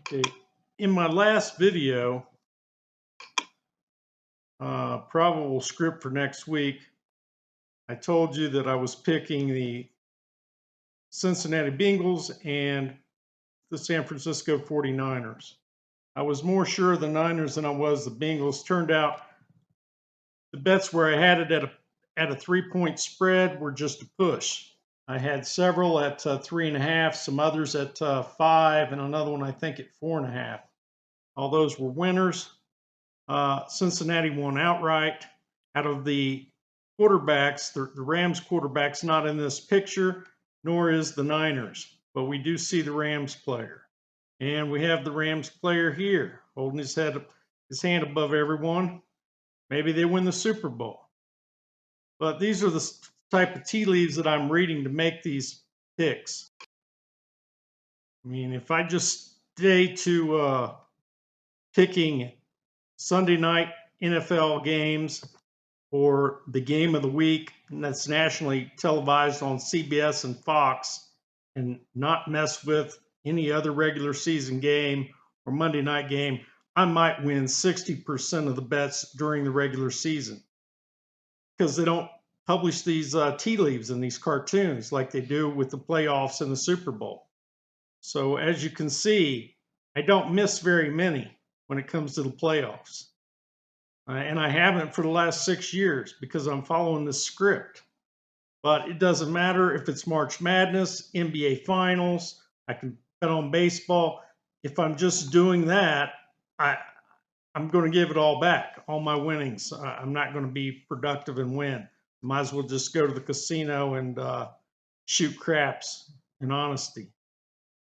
Okay, in my last video, probable script for next week, I told you that I was picking the Cincinnati Bengals and the San Francisco 49ers. I was more sure of the Niners than I was the Bengals. Turned out the bets where I had it at a 3-point spread were just a push. I had several at 3.5, some others at 5, and another one I think at 4.5. All those were winners. Cincinnati won outright. Out of the quarterbacks, the Rams quarterback's not in this picture, nor is the Niners, but we do see the Rams player. And we have the Rams player here, holding his hand above everyone. Maybe they win the Super Bowl. But these are the type of tea leaves that I'm reading to make these picks. I mean, if I just stay to picking Sunday night NFL games or the game of the week, and that's nationally televised on CBS and Fox, and not mess with any other regular season game or Monday night game, I might win 60% of the bets during the regular season, because they don't publish these tea leaves in these cartoons like they do with the playoffs and the Super Bowl. So as you can see, I don't miss very many when it comes to the playoffs. And I haven't for the last 6 years because I'm following this script. But it doesn't matter if it's March Madness, NBA Finals, I can bet on baseball. If I'm just doing that, I'm going to give it all back, all my winnings. I'm not going to be productive and win. Might as well just go to the casino and shoot craps in honesty.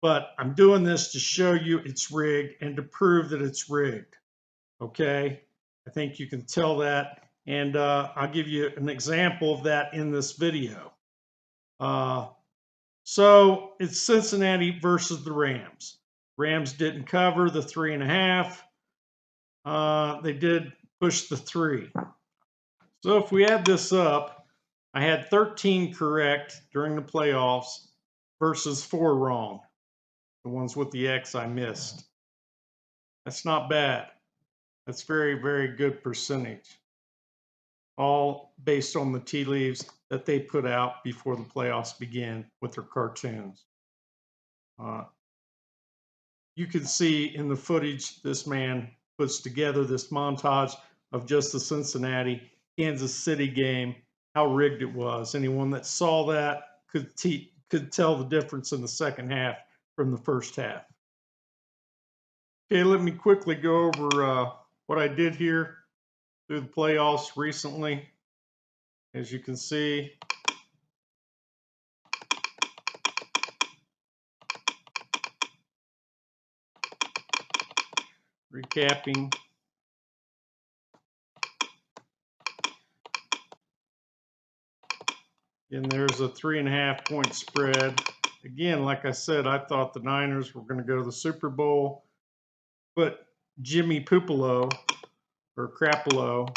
But I'm doing this to show you it's rigged and to prove that it's rigged. Okay? I think you can tell that. And I'll give you an example of that in this video. So it's Cincinnati versus the Rams. Rams didn't cover the 3.5. They did push the 3. So if we add this up, I had 13 correct during the playoffs versus 4 wrong. The ones with the X I missed. That's not bad. That's very, very good percentage. All based on the tea leaves that they put out before the playoffs begin with their cartoons. You can see in the footage this man puts together this montage of just the Cincinnati Kansas City game, how rigged it was. Anyone that saw that could tell the difference in the second half from the first half. Okay, let me quickly go over what I did here through the playoffs recently. As you can see, recapping. And there's a 3.5-point spread. Again, like I said, I thought the Niners were going to go to the Super Bowl, but Jimmy Pupolo, or Crapolo,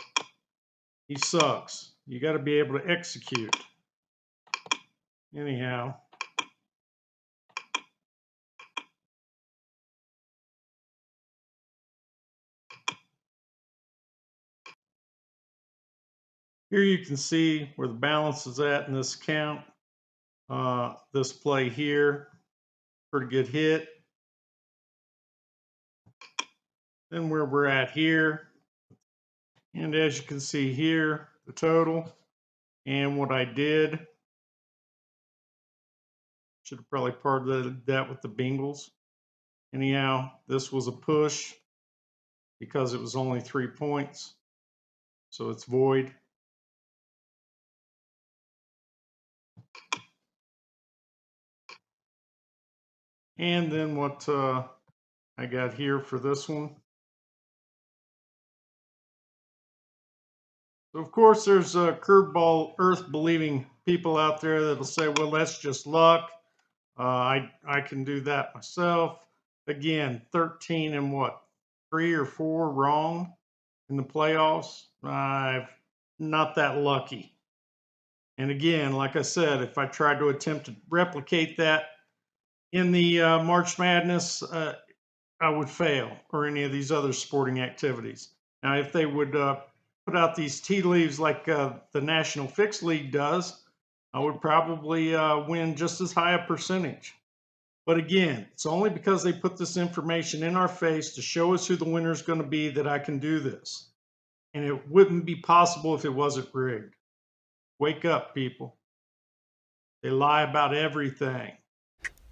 he sucks. You got to be able to execute. Anyhow, here you can see where the balance is at in this count. This play here, pretty good hit. Then where we're at here. And as you can see here, the total. And what I did, should have probably parted that with the Bengals. Anyhow, this was a push because it was only 3 points. So it's void. And then what I got here for this one. So of course, there's curveball earth-believing people out there that'll say, well, that's just luck. I can do that myself. Again, 13 and what, 3 or 4 wrong in the playoffs. I'm not that lucky. And again, like I said, if I tried to attempt to replicate that in the March Madness, I would fail, or any of these other sporting activities. Now, if they would put out these tea leaves like the National Fixed League does, I would probably win just as high a percentage. But again, it's only because they put this information in our face to show us who the winner is going to be that I can do this. And it wouldn't be possible if it wasn't rigged. Wake up, people. They lie about everything.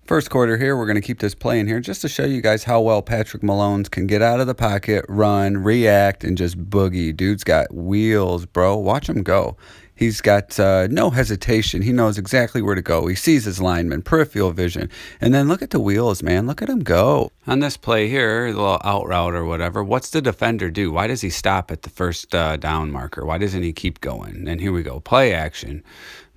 First quarter here, we're going to keep this playing here just to show you guys how well Patrick Malone's can get out of the pocket, run, react, and just boogie. Dude's got wheels, bro. Watch him go. He's got no hesitation. He knows exactly where to go. He sees his lineman, peripheral vision. And then look at the wheels, man. Look at him go. On this play here, the little out route or whatever, what's the defender do? Why does he stop at the first down marker? Why doesn't he keep going? And here we go. Play action.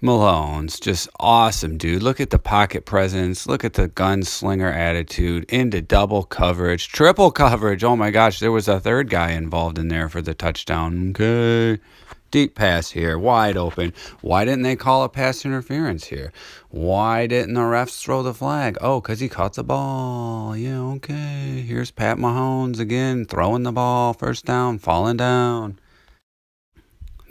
Malone's just awesome, dude. Look at the pocket presence. Look at the gunslinger attitude. Into double coverage, triple coverage. Oh my gosh, there was a third guy involved in there for the touchdown. Okay. Deep pass here, wide open. Why didn't they call a pass interference here? Why didn't the refs throw the flag? Oh, because he caught the ball. Yeah, okay. Here's Pat Mahomes again, throwing the ball, first down, falling down.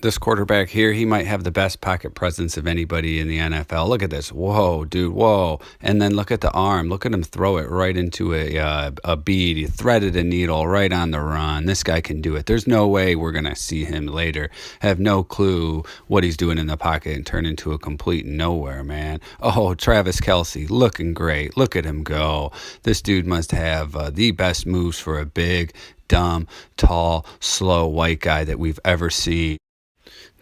This quarterback here, he might have the best pocket presence of anybody in the NFL. Look at this. Whoa, dude, whoa. And then look at the arm. Look at him throw it right into a bead. He threaded a needle right on the run. This guy can do it. There's no way we're going to see him later have no clue what he's doing in the pocket and turn into a complete nowhere, man. Oh, Travis Kelce, looking great. Look at him go. This dude must have the best moves for a big, dumb, tall, slow white guy that we've ever seen.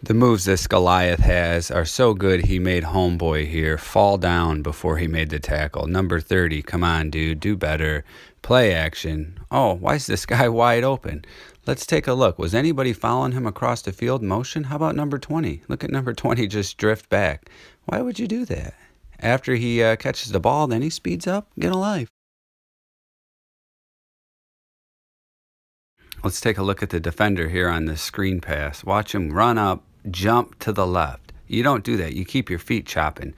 The moves this Goliath has are so good he made homeboy here fall down before he made the tackle. Number 30, come on, dude, do better. Play action. Oh, why is this guy wide open? Let's take a look. Was anybody following him across the field motion? How about number 20? Look at number 20 just drift back. Why would you do that? After he catches the ball, then he speeds up? Get a life. Let's take a look at the defender here on this screen pass. Watch him run up, jump to the left. You don't do that. You keep your feet chopping.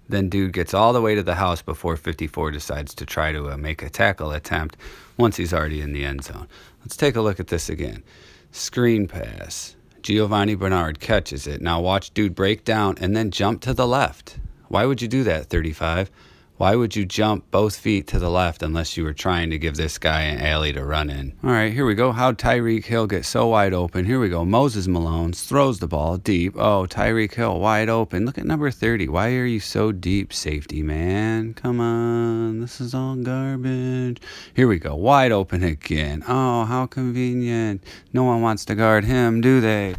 Then dude gets all the way to the house before 54 decides to try to make a tackle attempt once he's already in the end zone. Let's take a look at this again. Screen pass. Giovanni Bernard catches it. Now watch dude break down and then jump to the left. Why would you do that, 35? Why would you jump both feet to the left unless you were trying to give this guy an alley to run in? All right, here we go. How'd Tyreek Hill get so wide open? Here we go. Moses Malone throws the ball deep. Oh, Tyreek Hill wide open. Look at number 30. Why are you so deep, safety, man? Come on. This is all garbage. Here we go. Wide open again. Oh, how convenient. No one wants to guard him, do they?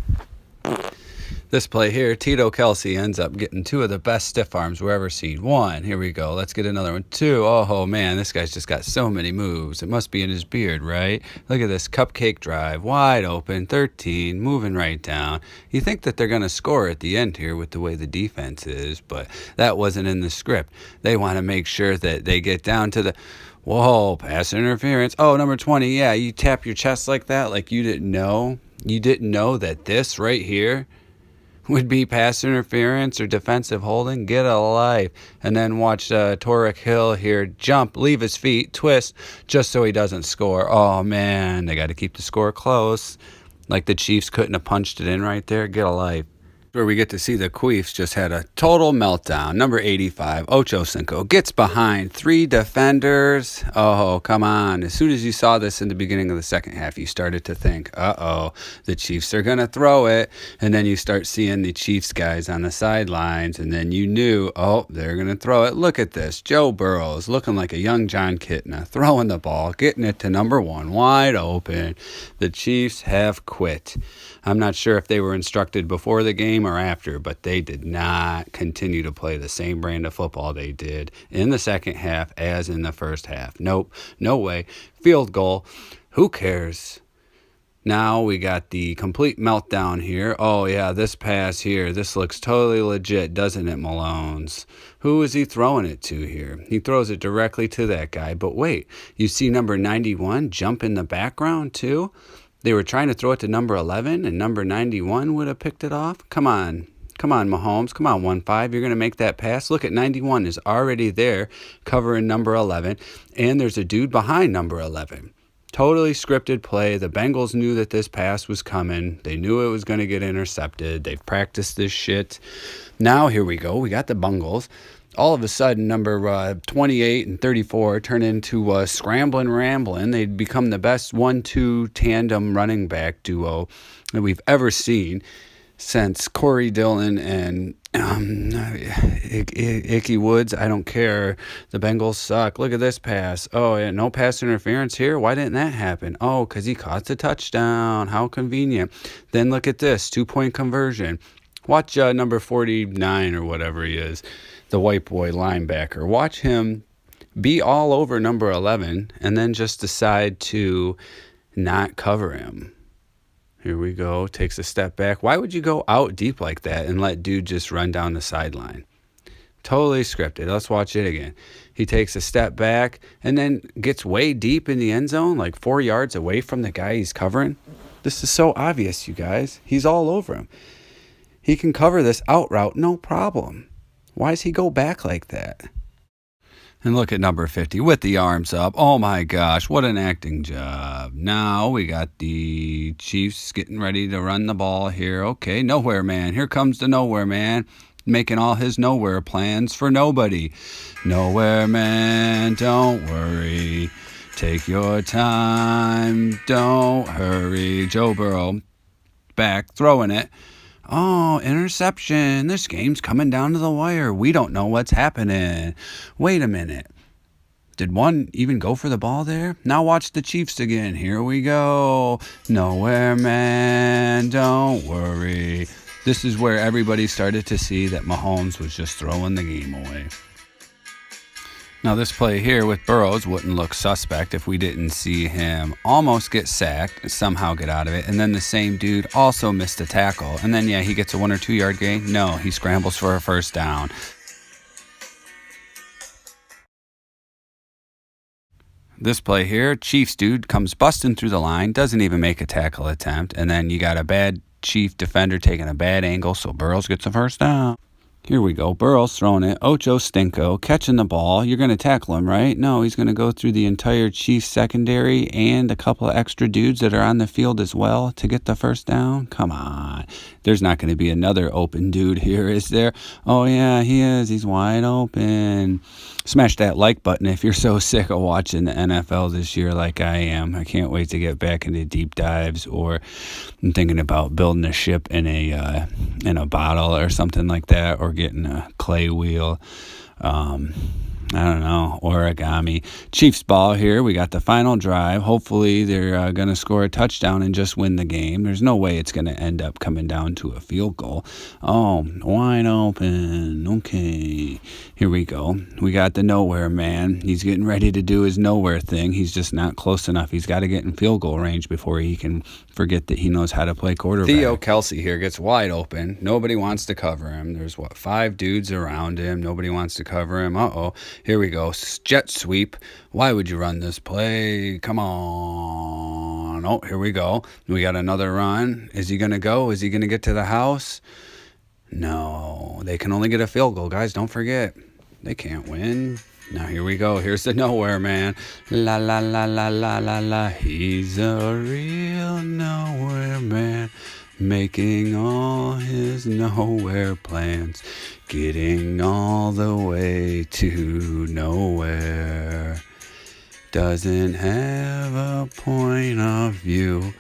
This play here, Tito Kelce ends up getting two of the best stiff arms we've ever seen. One, here we go. Let's get another one. Two, oh man, this guy's just got so many moves. It must be in his beard, right? Look at this cupcake drive, wide open, 13, moving right down. You think that they're going to score at the end here with the way the defense is, but that wasn't in the script. They want to make sure that they get down to the... Whoa, pass interference. Oh, number 20, yeah, you tap your chest like that, like you didn't know. You didn't know that this right here would be pass interference or defensive holding. Get a life. And then watch Torek Hill here jump, leave his feet, twist, just so he doesn't score. Oh, man, they got to keep the score close. Like the Chiefs couldn't have punched it in right there. Get a life. Where we get to see the Queefs just had a total meltdown. Number 85, Ocho Cinco, gets behind three defenders. Oh, come on. As soon as you saw this in the beginning of the second half, you started to think, uh-oh, the Chiefs are going to throw it. And then you start seeing the Chiefs guys on the sidelines, and then you knew, oh, they're going to throw it. Look at this. Joe Burrow's looking like a young John Kitna, throwing the ball, getting it to number 1, wide open. The Chiefs have quit. I'm not sure if they were instructed before the game or after, but they did not continue to play the same brand of football they did in the second half as in the first half. Nope, no way. Field goal. Who cares? Now we got the complete meltdown here. Oh, yeah, this pass here. This looks totally legit, doesn't it, Malone's? Who is he throwing it to here? He throws it directly to that guy. But wait, you see number 91 jump in the background too? They were trying to throw it to number 11, and number 91 would have picked it off? Come on. Come on, Mahomes. Come on, 1-5. You're going to make that pass. Look at 91 is already there covering number 11, and there's a dude behind number 11. Totally scripted play. The Bengals knew that this pass was coming. They knew it was going to get intercepted. They've practiced this shit. Now, here we go. We got the Bengals. All of a sudden, number 28 and 34 turn into scrambling, rambling. They'd become the best 1-2 tandem running back duo that we've ever seen since Corey Dillon and Icky Woods. I don't care. The Bengals suck. Look at this pass. Oh, yeah, no pass interference here. Why didn't that happen? Oh, because he caught the touchdown. How convenient. Then look at this 2-point conversion. Watch number 49 or whatever he is, the white boy linebacker. Watch him be all over number 11 and then just decide to not cover him. Here we go. Takes a step back. Why would you go out deep like that and let dude just run down the sideline? Totally scripted. Let's watch it again. He takes a step back and then gets way deep in the end zone, like 4 yards away from the guy he's covering. This is so obvious, you guys. He's all over him. He can cover this out route, no problem. Why does he go back like that? And look at number 50 with the arms up. Oh my gosh, what an acting job. Now we got the Chiefs getting ready to run the ball here. Okay, nowhere man. Here comes the nowhere man, making all his nowhere plans for nobody. Nowhere man, don't worry. Take your time, don't hurry. Joe Burrow back, throwing it. Oh, interception. This game's coming down to the wire. We don't know what's happening. Wait a minute. Did one even go for the ball there? Now watch the Chiefs again. Here we go. Nowhere, man. Don't worry. This is where everybody started to see that Mahomes was just throwing the game away. Now this play here with Burrows wouldn't look suspect if we didn't see him almost get sacked and somehow get out of it. And then the same dude also missed a tackle. And then, yeah, he gets a 1 or 2 yard gain. No, he scrambles for a first down. This play here, Chiefs dude comes busting through the line, doesn't even make a tackle attempt. And then you got a bad Chief defender taking a bad angle, so Burrows gets a first down. Here we go. Burrow's throwing it. Ocho Stinko catching the ball. You're going to tackle him, right? No, he's going to go through the entire Chiefs secondary and a couple of extra dudes that are on the field as well to get the first down. Come on. There's not going to be another open dude here, is there? Oh, yeah, he is. He's wide open. Smash that like button if you're so sick of watching the NFL this year like I am. I can't wait to get back into deep dives, or I'm thinking about building a ship in a bottle or something like that, or getting a clay wheel. I don't know, origami. Chiefs ball here. We got the final drive. Hopefully they're going to score a touchdown and just win the game. There's no way it's going to end up coming down to a field goal. Oh, wide open. Okay, here we go. We got the nowhere man. He's getting ready to do his nowhere thing. He's just not close enough. He's got to get in field goal range before he can forget that he knows how to play quarterback. Theo Kelsey here gets wide open. Nobody wants to cover him. There's, 5 dudes around him. Nobody wants to cover him. Uh-oh. Here we go. Jet sweep. Why would you run this play? Come on. Oh, here we go. We got another run. Is he going to go? Is he going to get to the house? No. They can only get a field goal, guys. Don't forget. They can't win. Now here we go. Here's the nowhere man. La la la la la la la. He's a real nowhere man, making all his nowhere plans, getting all the way to nowhere. Doesn't have a point of view,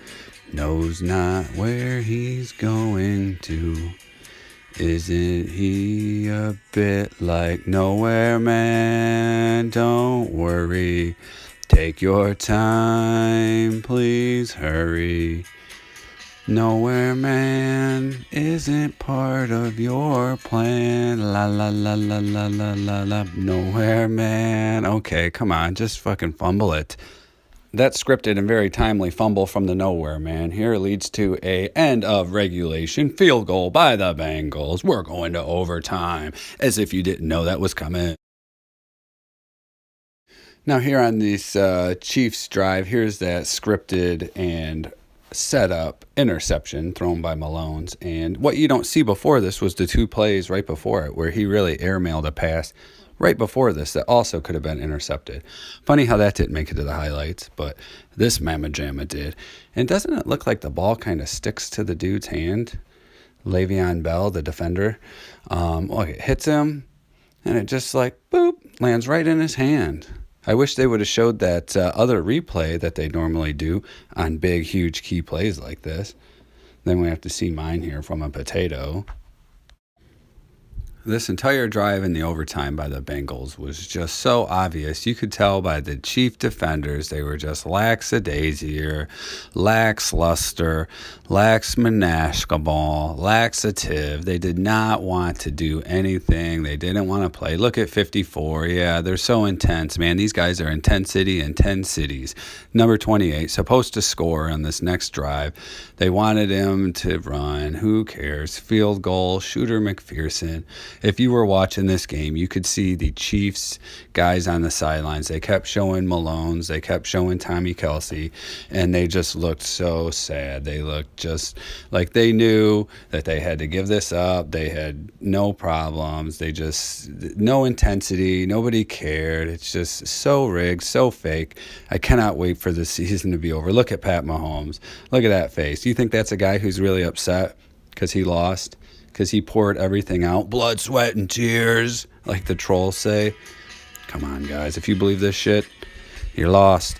knows not where he's going to. Isn't he a bit like nowhere man? Don't worry. Take your time, please hurry. Nowhere man isn't part of your plan. La la la la la la la la. Nowhere man. Okay, come on, just fucking fumble it. That scripted and very timely fumble from the nowhere man here leads to a end of regulation field goal by the Bengals. We're going to overtime, as if you didn't know that was coming. Now here on this Chiefs drive, here's that scripted and setup interception thrown by Malone's. And what you don't see before this was the 2 plays right before it where he really airmailed a pass right before this that also could have been intercepted. Funny how that didn't make it to the highlights, but this Mamma Jamma did. And doesn't it look like the ball kind of sticks to the dude's hand? Le'Veon Bell, the defender. Look, it hits him, and it just like, boop, lands right in his hand. I wish they would have showed that other replay that they normally do on big, huge key plays like this. Then we have to see mine here from a potato. This entire drive in the overtime by the Bengals was just so obvious. You could tell by the chief defenders they were just lackadaisical, lackluster, laxative. They did not want to do anything. They didn't want to play. Look at 54. Yeah, they're so intense, man. These guys are intensity in 10 cities. Number 28, supposed to score on this next drive. They wanted him to run. Who cares? Field goal, Shooter McPherson. If you were watching this game, you could see the Chiefs guys on the sidelines. They kept showing Malone's. They kept showing Tommy Kelsey, and they just looked so sad. They looked just like they knew that they had to give this up. They had no problems. They just, no intensity. Nobody cared. It's just so rigged, so fake. I cannot wait for the season to be over. Look at Pat Mahomes. Look at that face. Do you think that's a guy who's really upset because he lost? Because he poured everything out, blood, sweat, and tears, like the trolls say. Come on, guys. If you believe this shit, you're lost.